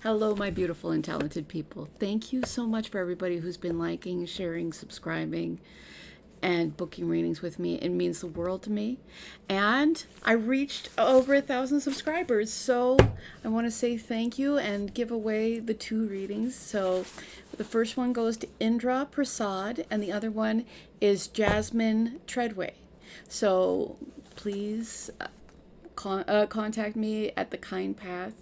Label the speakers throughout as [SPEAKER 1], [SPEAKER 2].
[SPEAKER 1] Hello, my beautiful and talented people. Thank you so much for everybody who's been liking, sharing, subscribing, and booking readings with me. It means the world to me. And I reached over 1,000 subscribers. So I want to say thank you and give away the 2 readings. So the first one goes to Indra Persaud, and the other one is Jasmin Treadway. So please contact me at the Kind Path.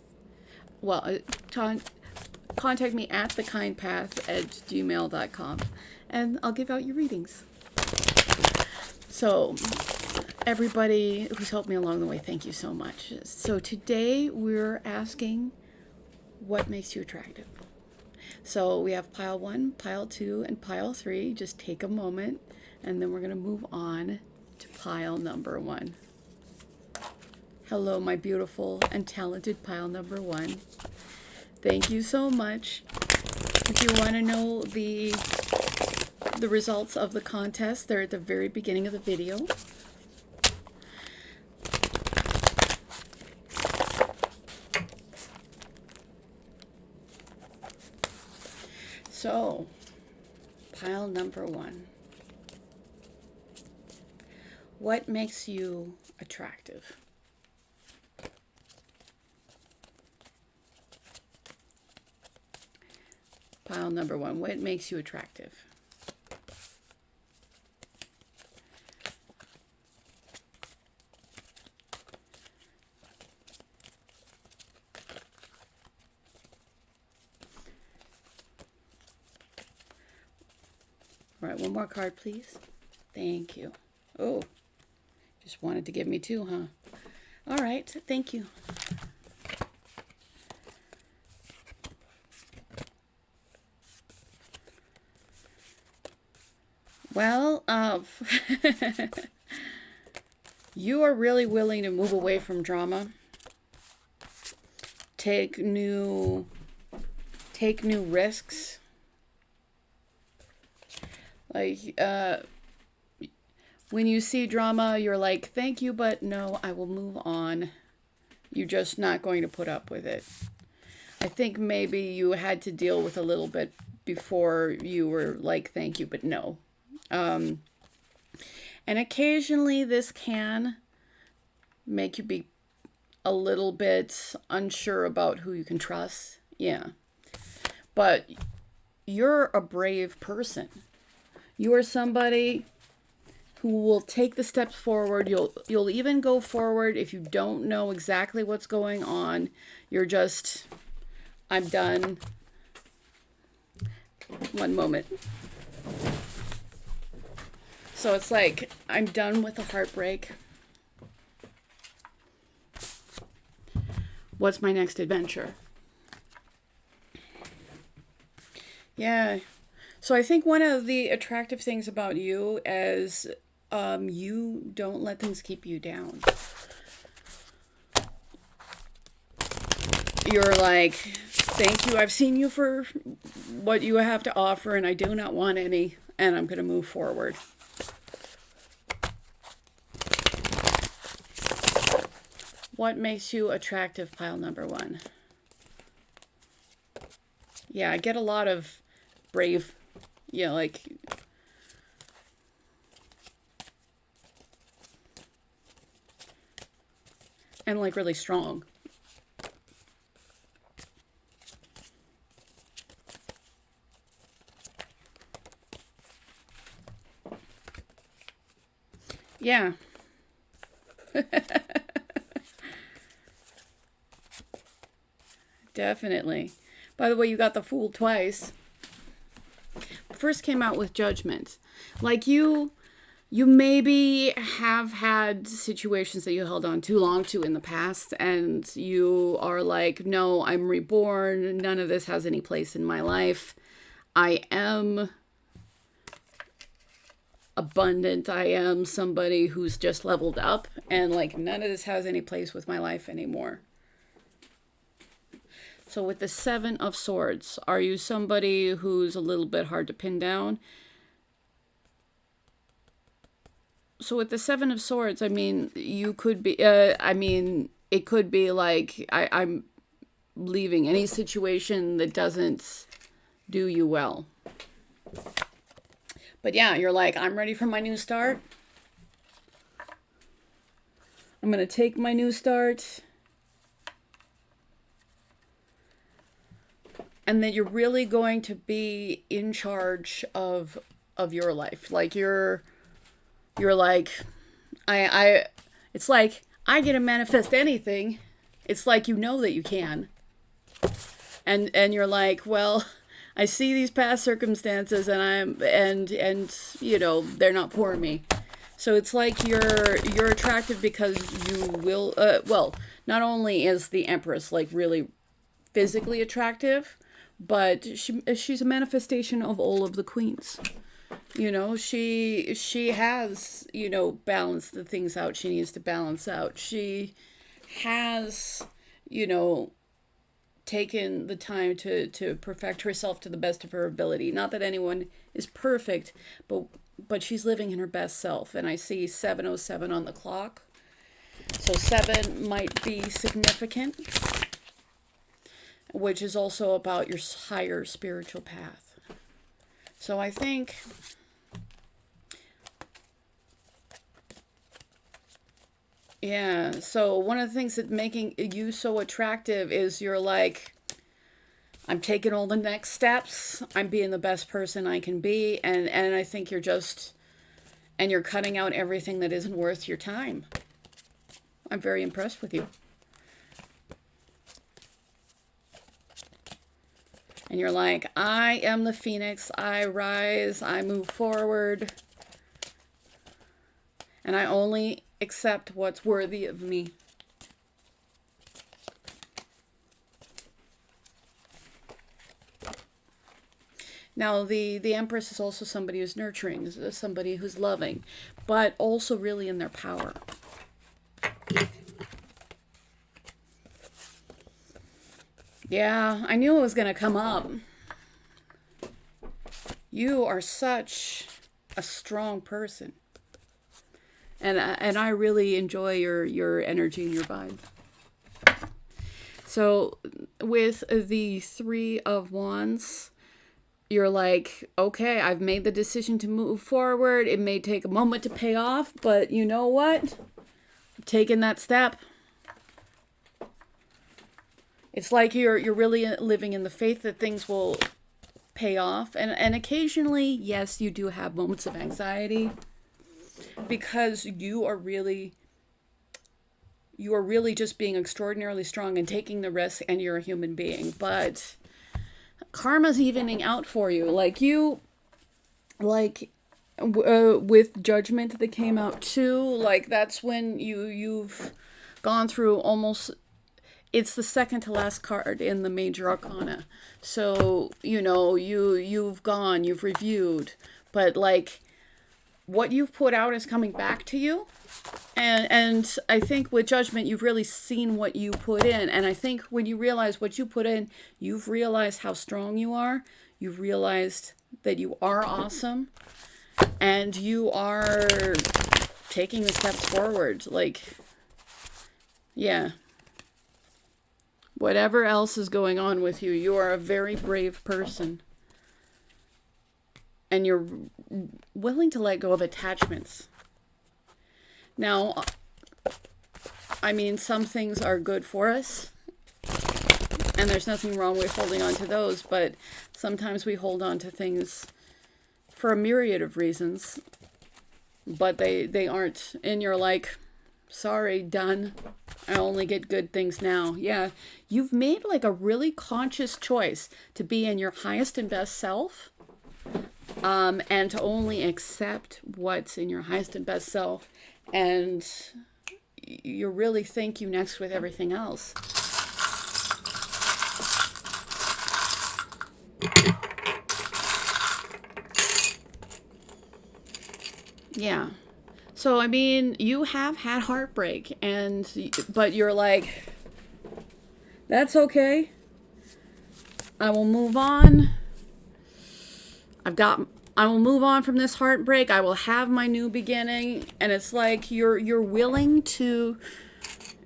[SPEAKER 1] Well, contact me at thekindpath@gmail.com, and I'll give out your readings. So everybody who's helped me along the way, thank you so much. So today we're asking, what makes you attractive? So we have pile 1, pile 2, and pile 3. Just take a moment, and then we're going to move on to pile number 1. Hello, my beautiful and talented pile number 1. Thank you so much. If you want to know the results of the contest, they're at the very beginning of the video. So, pile number 1. What makes you attractive? Pile number 1. What makes you attractive? All right, one more card, please. Thank you. Oh, just wanted to give me 2, huh? All right, thank you. Well, you are really willing to move away from drama. Take new risks. Like, when you see drama, you're like, thank you, but no, I will move on. You're just not going to put up with it. I think maybe you had to deal with a little bit before you were like, thank you, but no. And occasionally this can make you be a little bit unsure about who you can trust. Yeah. But you're a brave person. You are somebody who will take the steps forward. You'll even go forward if you don't know exactly what's going on. You're just, I'm done. One moment. So it's like, I'm done with the heartbreak. What's my next adventure? Yeah. So I think one of the attractive things about you is you don't let things keep you down. You're like, thank you, I've seen you for what you have to offer, and I do not want any, and I'm going to move forward. What makes you attractive, pile number 1? Yeah, I get a lot of brave, yeah, like, and like really strong. Yeah. Definitely. By the way, you got the Fool twice. First came out with Judgment. Like you maybe have had situations that you held on too long to in the past, and you are like, no, I'm reborn. None of this has any place in my life. I am abundant. I am somebody who's just leveled up, and like none of this has any place with my life anymore. So with the 7 of Swords, are you somebody who's a little bit hard to pin down? So with the 7 of Swords, I mean, you could be, it could be like, I'm leaving any situation that doesn't do you well. But yeah, you're like, I'm ready for my new start. I'm going to take my new start. And that you're really going to be in charge of your life. Like you're like, it's like, I get to manifest anything. It's like, you know that you can. And you're like, well, I see these past circumstances and you know, they're not for me. So it's like you're attractive because you will, well, not only is the Empress like really physically attractive, but she's a manifestation of all of the queens. You know, she has, you know, balanced the things out she needs to balance out. She has, you know, taken the time to perfect herself to the best of her ability. Not that anyone is perfect, but she's living in her best self. And I see 7:07 on the clock. So 7 might be significant, which is also about your higher spiritual path. So I think yeah, so one of the things that making you so attractive is you're like, I'm taking all the next steps. I'm being the best person I can be. And I think you're just, and you're cutting out everything that isn't worth your time. I'm very impressed with you. And you're like, I am the phoenix. I rise. I move forward. And I only accept what's worthy of me. Now, the Empress is also somebody who's nurturing, is somebody who's loving, but also really in their power. Yeah, I knew it was going to come up. You are such a strong person. And I really enjoy your energy and your vibe. So with the 3 of Wands, you're like, okay, I've made the decision to move forward. It may take a moment to pay off, but you know what? I'm taking that step. It's like you're really living in the faith that things will pay off. And occasionally, yes, you do have moments of anxiety. Because you are really just being extraordinarily strong and taking the risk, and you're a human being. But karma's evening out for you. With Judgment that came out too. Like that's when you've gone through almost. It's the second to last card in the Major Arcana. So you know you've reviewed, but like. What you've put out is coming back to you. And I think with Judgment, you've really seen what you put in. And I think when you realize what you put in, you've realized how strong you are. You've realized that you are awesome. And you are taking the steps forward. Like, yeah. Whatever else is going on with you, you are a very brave person. And you're willing to let go of attachments. Now, I mean, some things are good for us. And there's nothing wrong with holding on to those. But sometimes we hold on to things for a myriad of reasons. But they aren't. And you're like, sorry, done. I only get good things now. Yeah, you've made like a really conscious choice to be in your highest and best self. And to only accept what's in your highest and best self. And you really think you next with everything else. Yeah. So, I mean, you have had heartbreak, but you're like, that's okay. I will move on. I will move on from this heartbreak. I will have my new beginning. And it's like you're willing to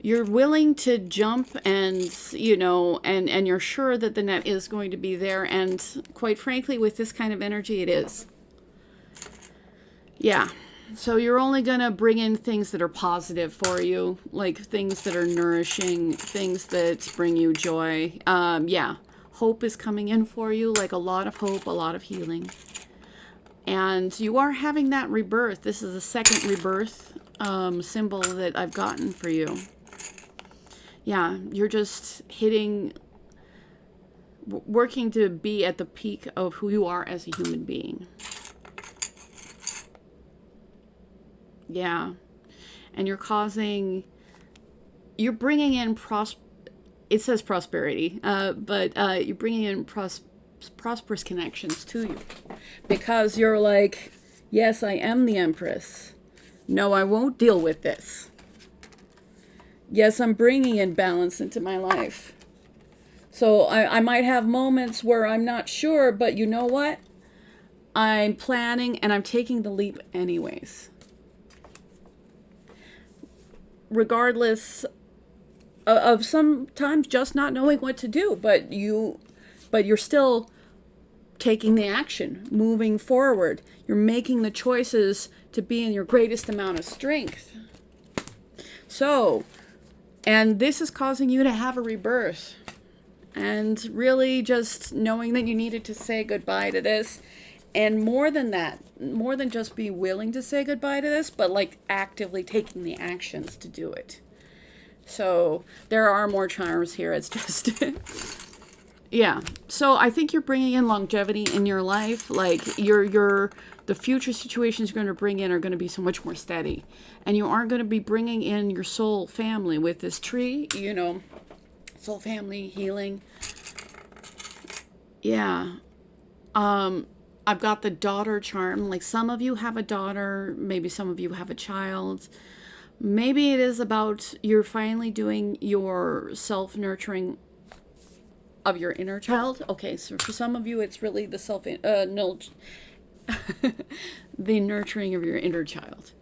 [SPEAKER 1] you're willing to jump and, you know, and you're sure that the net is going to be there. And quite frankly, with this kind of energy, it is. Yeah. So you're only going to bring in things that are positive for you, like things that are nourishing, things that bring you joy. Yeah. Hope is coming in for you, like a lot of hope, a lot of healing. And you are having that rebirth. This is the second rebirth symbol that I've gotten for you. Yeah, you're just working to be at the peak of who you are as a human being. Yeah. And you're bringing in it says prosperity, but you're bringing in prosperous connections to you. Because you're like, yes, I am the Empress. No, I won't deal with this. Yes, I'm bringing in balance into my life. So I might have moments where I'm not sure, but you know what? I'm planning and I'm taking the leap anyways. Regardless of sometimes just not knowing what to do, but you're still taking the action, moving forward. You're making the choices to be in your greatest amount of strength. So, and this is causing you to have a rebirth. And really just knowing that you needed to say goodbye to this. And more than that, more than just be willing to say goodbye to this, but like actively taking the actions to do it. So there are more charms here. It's just, yeah. So I think you're bringing in longevity in your life. Like the future situations you're going to bring in are going to be so much more steady. And you aren't going to be bringing in your soul family with this tree, you know, soul family, healing. Yeah. I've got the daughter charm. Like some of you have a daughter, maybe some of you have a child. Maybe it is about you're finally doing your self-nurturing of your inner child. Okay, so for some of you, it's really the the nurturing of your inner child.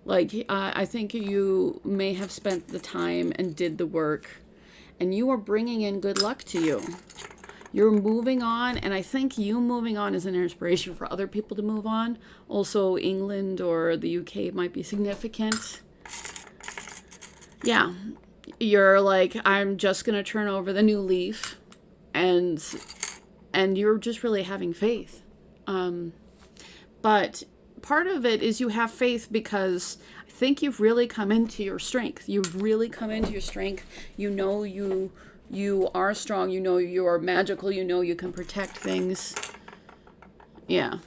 [SPEAKER 1] Like, I think you may have spent the time and did the work, and you are bringing in good luck to you. You're moving on, and I think you moving on is an inspiration for other people to move on. Also, England or the UK might be significant. Yeah, you're like, I'm just going to turn over the new leaf, and you're just really having faith. But part of it is you have faith because I think you've really come into your strength. You've really come into your strength. You know you are strong. You know you are magical. You know you can protect things. Yeah.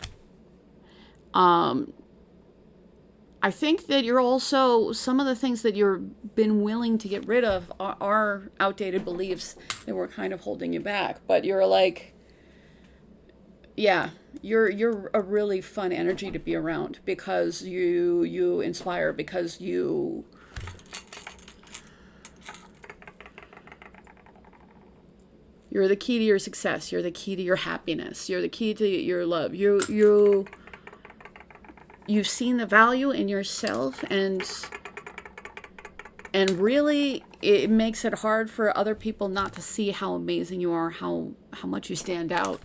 [SPEAKER 1] I think that you're also, some of the things that you've been willing to get rid of are outdated beliefs that were kind of holding you back. But you're like, yeah, you're a really fun energy to be around because you inspire, because you're the key to your success. You're the key to your happiness. You're the key to your love. You've seen the value in yourself, and really it makes it hard for other people not to see how amazing you are, how much you stand out.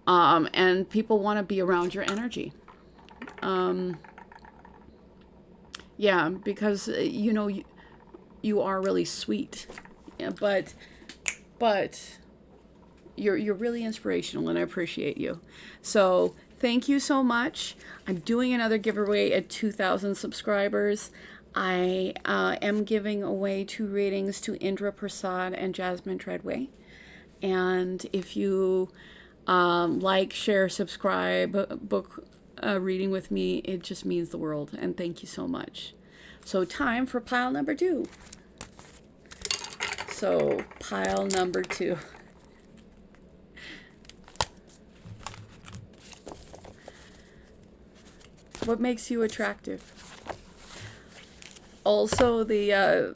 [SPEAKER 1] And people want to be around your energy. Yeah, because you know you are really sweet. Yeah, but you're really inspirational, and I appreciate you. So thank you so much. I'm doing another giveaway at 2,000 subscribers. I am giving away 2 readings to Indra, Persaud, and Jasmin, Treadway. And if you like, share, subscribe, book a reading with me, it just means the world. And thank you so much. So time for pile number 2. So pile number 2. What makes you attractive? Also, the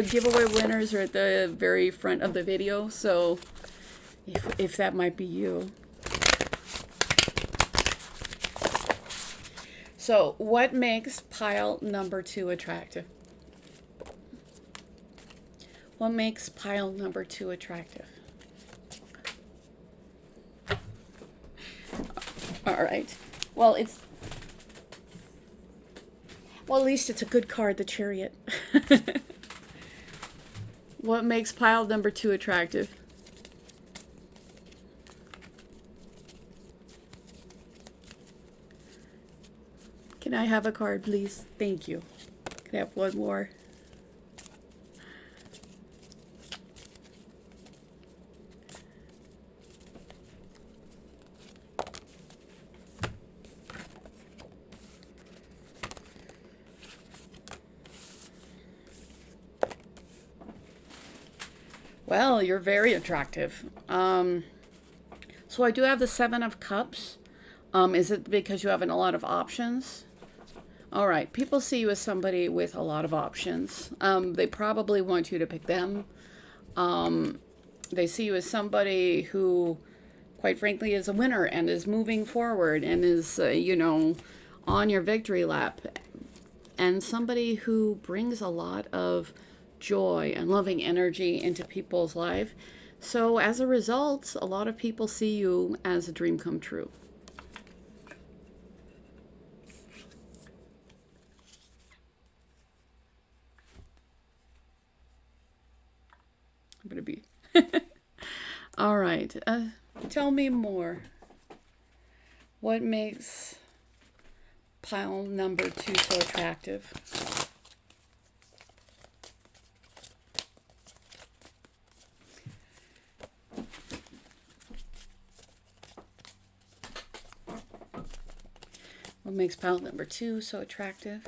[SPEAKER 1] giveaway winners are at the very front of the video, so if that might be you. So, what makes pile number 2 attractive? What makes pile number 2 attractive? All right. Well, at least it's a good card, the Chariot. What makes pile number 2 attractive? Can I have a card, please? Thank you. Can I have one more? Well, you're very attractive. So I do have the 7 of Cups. Is it because you have a lot of options? All right. People see you as somebody with a lot of options. They probably want you to pick them. They see you as somebody who, quite frankly, is a winner and is moving forward and is, on your victory lap. And somebody who brings a lot of joy and loving energy into people's life. So as a result, a lot of people see you as a dream come true. I'm going to be... All right. Tell me more. What makes pile number 2 so attractive? What makes pile number 2 so attractive?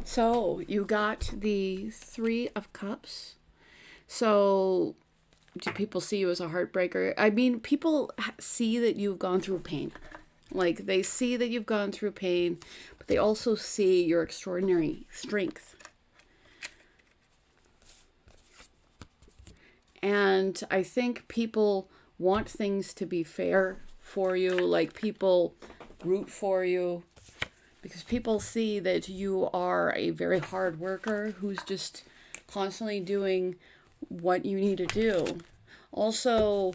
[SPEAKER 1] So you got the 3 of Cups. So do people see you as a heartbreaker? I mean, people see that you've gone through pain. Like, they see that you've gone through pain, but they also see your extraordinary strength. And I think people want things to be fair for you. Like, people root for you. Because people see that you are a very hard worker who's just constantly doing what you need to do. Also,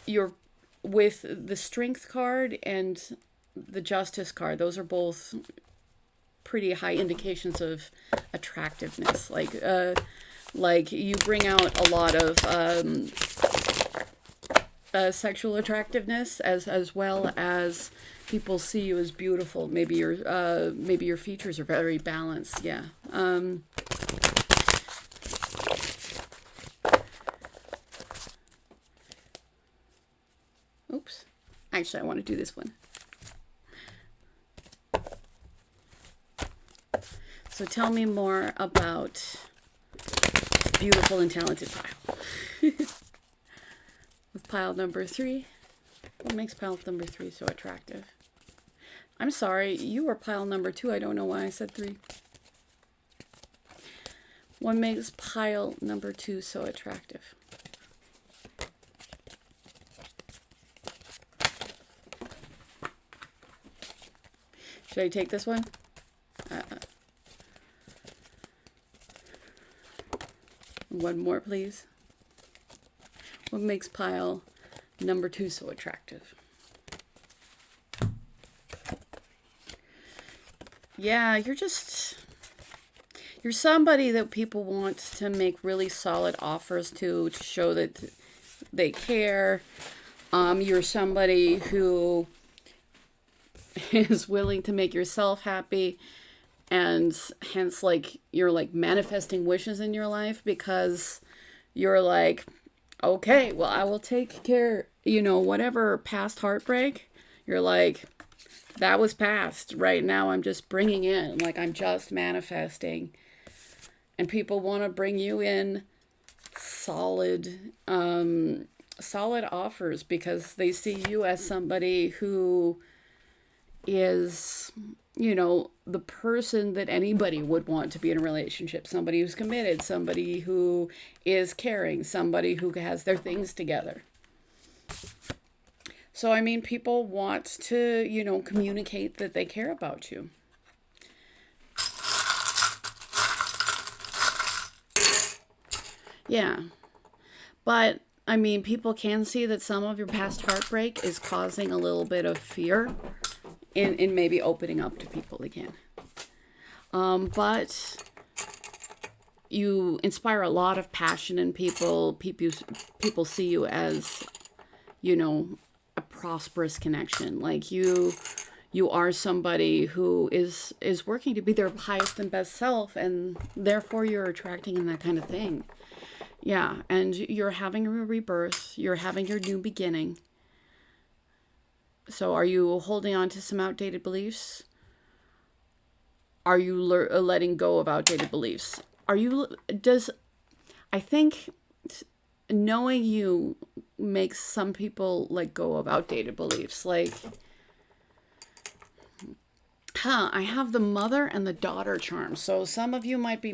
[SPEAKER 1] you're with the Strength card and the Justice card. Those are both pretty high indications of attractiveness. Like you bring out a lot of sexual attractiveness as well as people see you as beautiful. Maybe your features are very balanced. Yeah. Oops. Actually, I want to do this one. So tell me more about beautiful and talented pile. With pile number 3. What makes pile number 3 so attractive? I'm sorry, you were pile number 2. I don't know why I said 3. What makes pile number 2 so attractive? Should I take this one? One more, please. What makes pile number 2 so attractive? Yeah, you're somebody that people want to make really solid offers to show that they care. You're somebody who is willing to make yourself happy, and hence, like, you're like manifesting wishes in your life because you're like, okay, well, I will take care, whatever past heartbreak, you're like, that was past. Right now, I'm just bringing in, like, I'm just manifesting. And people want to bring you in solid, solid offers because they see you as somebody who is, you know, the person that anybody would want to be in a relationship. Somebody who's committed, somebody who is caring, somebody who has their things together. So, I mean, people want to, you know, communicate that they care about you. Yeah. But, I mean, people can see that some of your past heartbreak is causing a little bit of fear in maybe opening up to people again. But you inspire a lot of passion in people. People see you as, you know, a prosperous connection. Like you are somebody who is working to be their highest and best self, and therefore you're attracting in that kind of thing. Yeah, and you're having a rebirth. You're having your new beginning. So are you holding on to some outdated beliefs? Are you letting go of outdated beliefs? I think knowing you makes some people let go of outdated beliefs. Like, I have the mother and the daughter charm. So some of you might be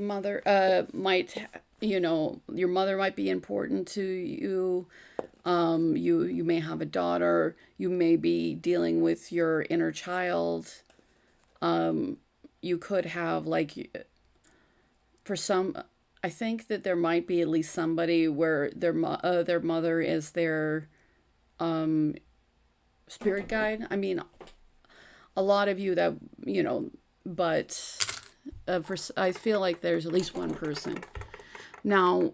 [SPEAKER 1] you know, your mother might be important to you. You may have a daughter. You may be dealing with your inner child. You could have, like, for some, I think that there might be at least somebody where their mother is their spirit guide. I mean, a lot of you that, you know, but I feel like there's at least one person. Now,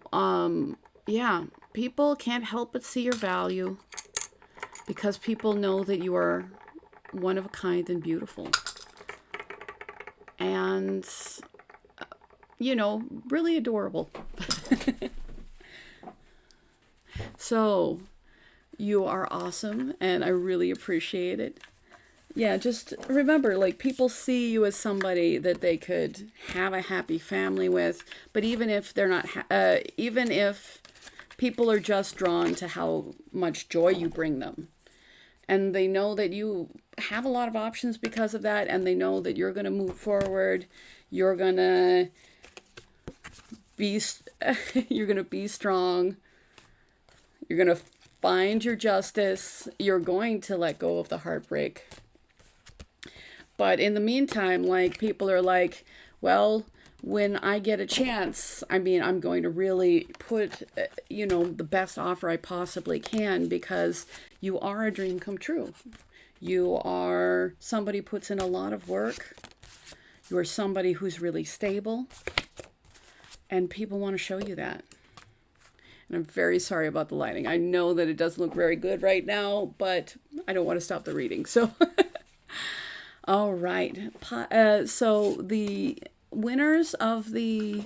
[SPEAKER 1] yeah, people can't help but see your value because people know that you are one of a kind and beautiful. And, you know, really adorable. So, you are awesome, and I really appreciate it. Yeah, just remember, like, people see you as somebody that they could have a happy family with, but even if they're not, even if people are just drawn to how much joy you bring them, and they know that you have a lot of options because of that, and they know that you're going to move forward, you're going to be, you're going to be strong, you're going to find your justice, you're going to let go of the heartbreak. But in the meantime, like, people are like, well, when I get a chance, I mean, I'm going to really put, you know, the best offer I possibly can because you are a dream come true. You are somebody who puts in a lot of work. You are somebody who's really stable. And people want to show you that. And I'm very sorry about the lighting. I know that it doesn't look very good right now, but I don't want to stop the reading. So... All right. So the winners of the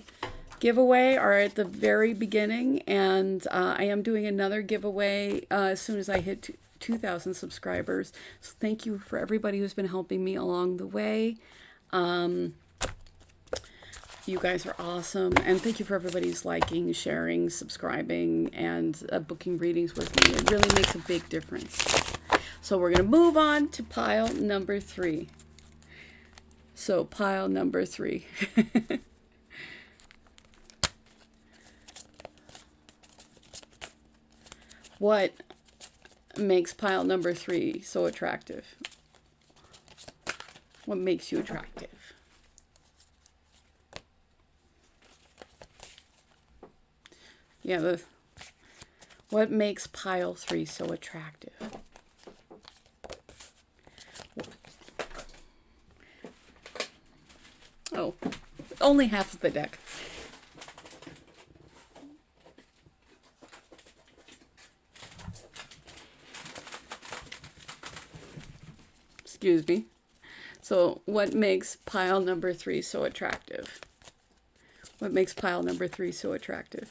[SPEAKER 1] giveaway are at the very beginning, and I am doing another giveaway as soon as I hit 2,000 subscribers. So thank you for everybody who's been helping me along the way. You guys are awesome, and thank you for everybody's liking, sharing, subscribing, and booking readings with me. It really makes a big difference. So we're going to move on to pile number 3. So pile number 3. What makes pile number 3 so attractive? What makes you attractive? Yeah, what makes pile 3 so attractive? Oh, only half of the deck. Excuse me. So, what makes pile number 3 so attractive? What makes pile number 3 so attractive?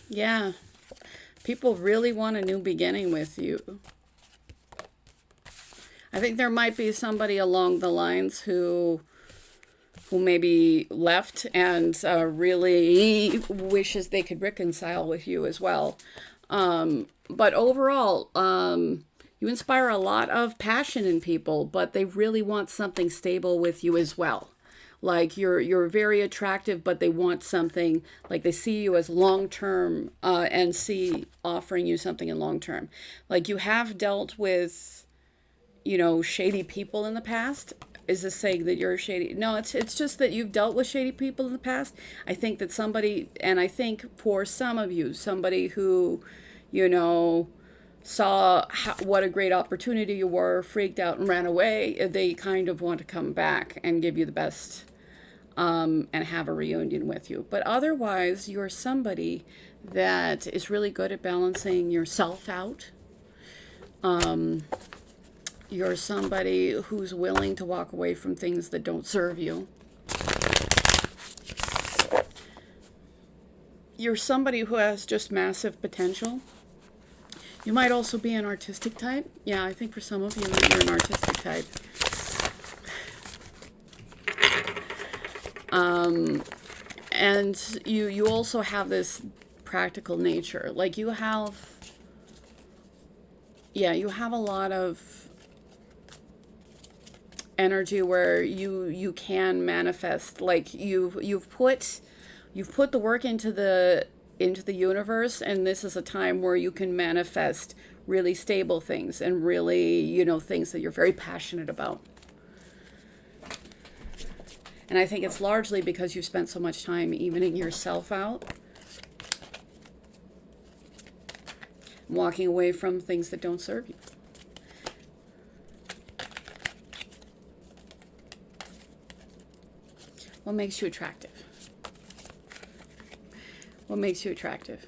[SPEAKER 1] Yeah, People really want a new beginning with you. I think there might be somebody along the lines who maybe left and really wishes they could reconcile with you as well. But overall, you inspire a lot of passion in people, but they really want something stable with you as well. Like you're very attractive, but they want something, like they see you as long term, and see offering you something in long term. Like you have dealt with, shady people in the past. Is this saying that you're shady? No, it's just that you've dealt with shady people in the past. I think that somebody, and I think for some of you, somebody who, saw what a great opportunity you were, freaked out and ran away, they kind of want to come back and give you the best, and have a reunion with you. But otherwise, you're somebody that is really good at balancing yourself out. You're somebody who's willing to walk away from things that don't serve you. You're somebody who has just massive potential. You might also be an artistic type. Yeah, I think for some of you, you're an artistic type. And you also have this practical nature. Like you have a lot of energy where you can manifest. Like you've put the work into the universe, and this is a time where you can manifest really stable things and really, things that you're very passionate about. And I think it's largely because you spent so much time evening yourself out, walking away from things that don't serve you. What makes you attractive? What makes you attractive?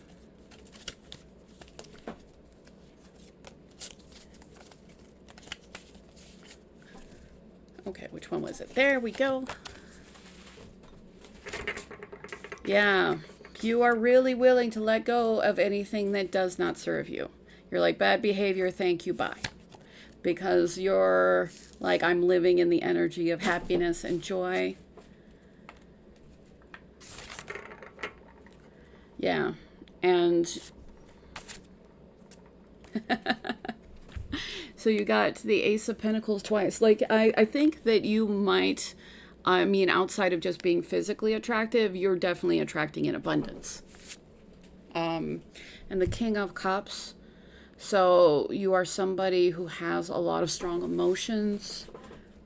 [SPEAKER 1] Okay, which one was it? There we go. Yeah, you are really willing to let go of anything that does not serve you. You're like, bad behavior, thank you, bye. Because you're like, I'm living in the energy of happiness and joy. Yeah, and so you got the Ace of Pentacles twice. Like, I think that you might, outside of just being physically attractive, you're definitely attracting in abundance. And the King of Cups. So you are somebody who has a lot of strong emotions,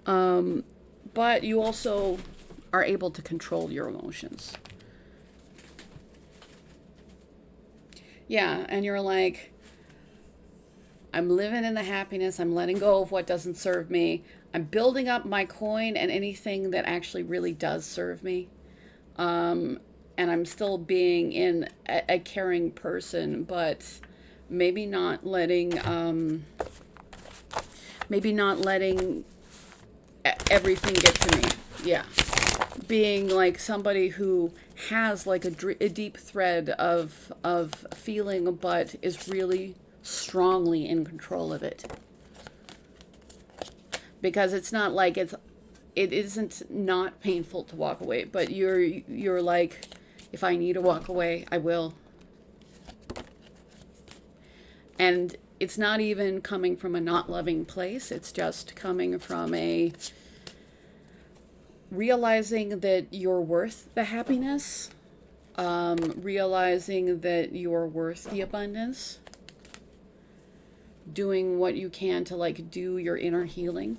[SPEAKER 1] but you also are able to control your emotions. Yeah, and you're like, I'm living in the happiness. I'm letting go of what doesn't serve me. I'm building up my coin and anything that actually really does serve me. And I'm still being in a caring person, but maybe not letting everything get to me. Yeah. Being like somebody who has like a deep thread of feeling, but is really strongly in control of it. Because it's not like it isn't not painful to walk away, but you're like, if I need to walk away, I will. And it's not even coming from a not loving place. It's just coming from a realizing that you're worth the happiness, realizing that you're worth the abundance, doing what you can to like do your inner healing.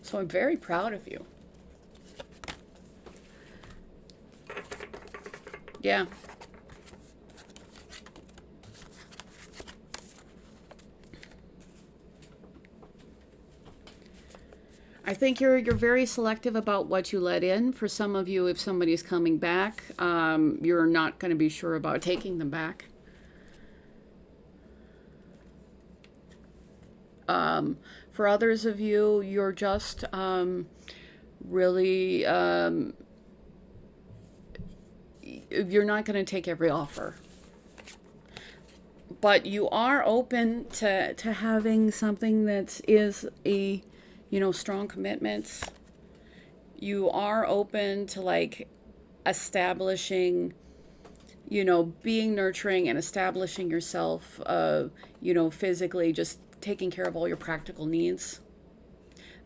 [SPEAKER 1] So I'm very proud of you. Yeah. I think you're very selective about what you let in. For some of you, if somebody's coming back, you're not going to be sure about taking them back. For others of you, you're just really, you're not going to take every offer. But you are open to having something that is a, strong commitment. You are open to like establishing, being nurturing and establishing yourself, physically, just taking care of all your practical needs.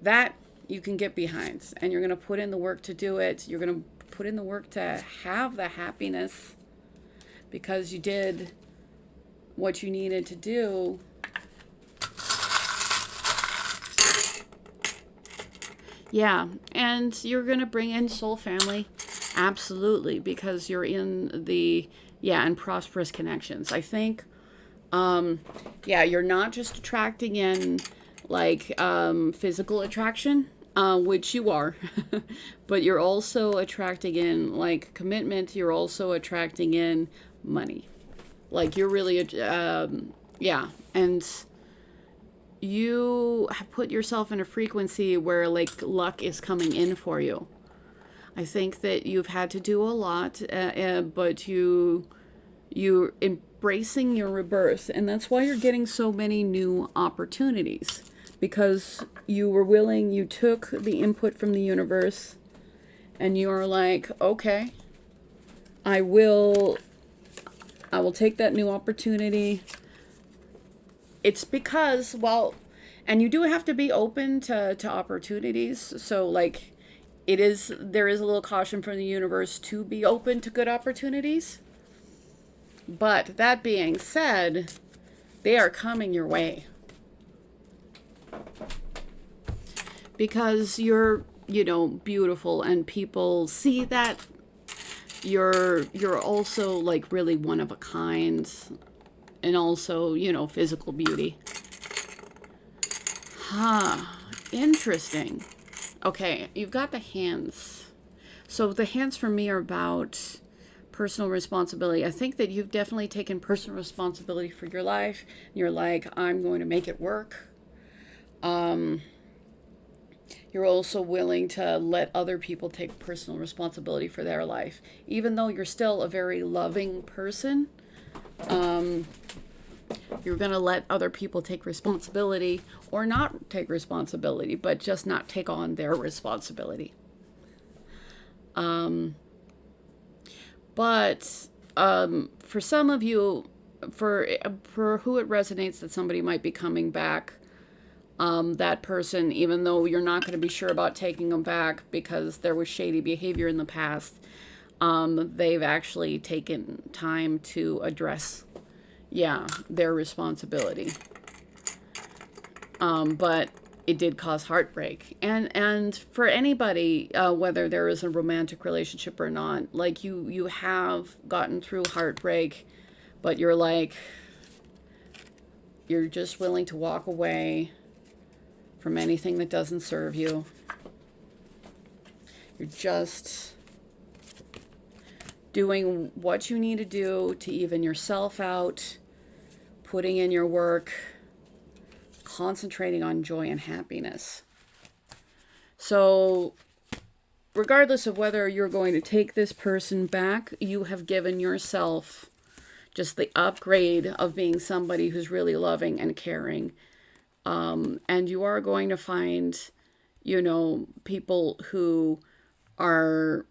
[SPEAKER 1] That you can get behind, and you're going to put in the work to do it. You're going to put in the work to have the happiness because you did what you needed to do. Yeah, and you're going to bring in soul family. Absolutely, because you're in the, and prosperous connections. I think, you're not just attracting in like physical attraction, which you are, but you're also attracting in like commitment. You're also attracting in money. Like you're really, and you have put yourself in a frequency where like luck is coming in for you. I think that you've had to do a lot, but you're embracing your rebirth, and that's why you're getting so many new opportunities, because you were willing, you took the input from the universe, and you're like, okay, I will take that new opportunity. It's because, and you do have to be open to opportunities. So like, there is a little caution from the universe to be open to good opportunities. But that being said, they are coming your way. Because you're, beautiful, and people see that you're also like really one of a kind, and also, physical beauty. Interesting. Okay, you've got the hands. So the hands for me are about personal responsibility. I think that you've definitely taken personal responsibility for your life. You're like, I'm going to make it work. You're also willing to let other people take personal responsibility for their life. Even though you're still a very loving person, you're going to let other people take responsibility, or not take responsibility, but just not take on their responsibility. But for some of you, for who it resonates that somebody might be coming back, that person, even though you're not going to be sure about taking them back because there was shady behavior in the past, they've actually taken time to address, their responsibility. But it did cause heartbreak. And for anybody, whether there is a romantic relationship or not, like you have gotten through heartbreak, but you're like, you're just willing to walk away from anything that doesn't serve you. You're just doing what you need to do to even yourself out, putting in your work, concentrating on joy and happiness. So regardless of whether you're going to take this person back, you have given yourself just the upgrade of being somebody who's really loving and caring. And you are going to find, people who are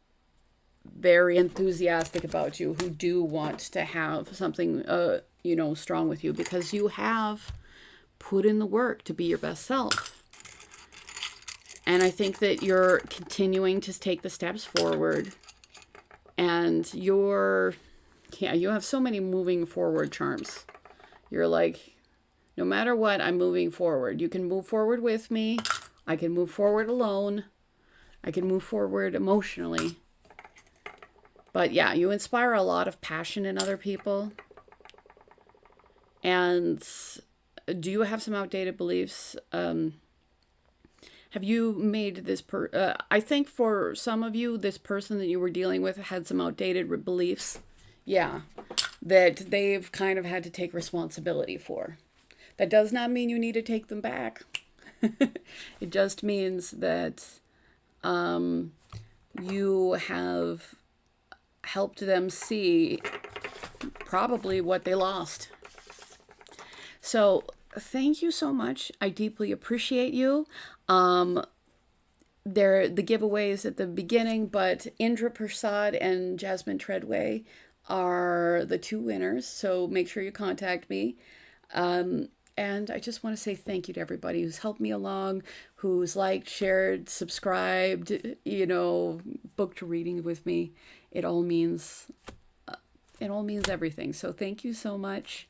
[SPEAKER 1] very enthusiastic about you, who do want to have something, strong with you, because you have put in the work to be your best self. And I think that you're continuing to take the steps forward, and you have so many moving forward charms. You're like, no matter what, I'm moving forward. You can move forward with me. I can move forward alone. I can move forward emotionally. But you inspire a lot of passion in other people. And do you have some outdated beliefs? Have you made this I think for some of you, this person that you were dealing with had some outdated beliefs. That they've kind of had to take responsibility for. That does not mean you need to take them back. It just means that you have helped them see probably what they lost. So thank you so much. I deeply appreciate you. The giveaways at the beginning, but Indra Persaud and Jasmin Treadway are the two winners. So make sure you contact me. And I just want to say thank you to everybody who's helped me along, who's liked, shared, subscribed, booked a reading with me. It all means everything. So thank you so much.